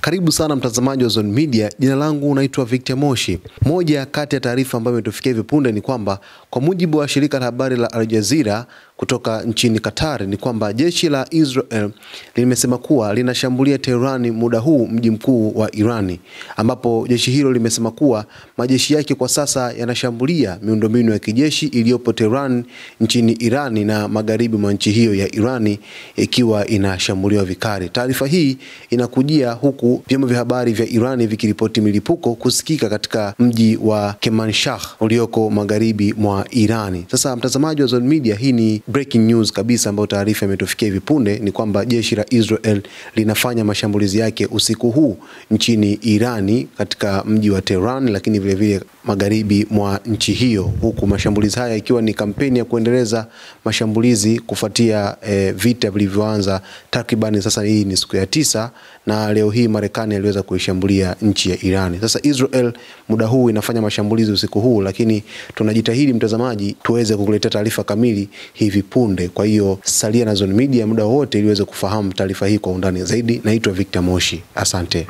Karibu sana mtazamaji wa Zone Media. Jina langu naitwa Victor Moshi. Moja kati ya taarifa ambayo imetufikia hivi punde ni kwamba kwa mujibu wa shirika la habari la Al Jazeera kutoka nchini Qatar ni kwamba jeshi la Israel limesema kuwa linashambulia Tehran muda huu, mji mkuu wa Irani, ambapo jeshi hilo limesema kuwa majeshi yake kwa sasa yanashambulia miundombinu ya kijeshi iliyopo Tehran nchini Irani na magharibi mwa nchi hiyo ya Irani ikiwa inashambuliwa vikali. Taarifa hii inakujia huku vyombo vya habari vya Irani vikiripoti milipuko kusikika katika mji wa Kermanshah ulioko magharibi mwa Irani. Sasa mtazamaji wa Zone Media, hii ni breaking news kabisa ambayo taarifa imetufikia hivi punde ni kwamba jeshi la Israel linafanya mashambulizi yake usiku huu nchini Irani katika mji wa Tehran, lakini vile vile magharibi mwa nchi hiyo, huku mashambulizi haya ikiwa ni kampeni ya kuendeleza mashambulizi kufuatia vita vilivyoanza takriban sasa hii ni siku ya 9, na leo hii Marekani aliweza kuishambulia nchi ya Irani. Sasa Israel muda huu inafanya mashambulizi usiku huu, lakini tunajitahidi mtazamaji tuweze kukuletea taarifa kamili hivi punde. Kwa hiyo salia na Zone Media muda wote ili uweze kufahamu taarifa hii kwa undani zaidi. Naitwa Victor Moshi. Asante.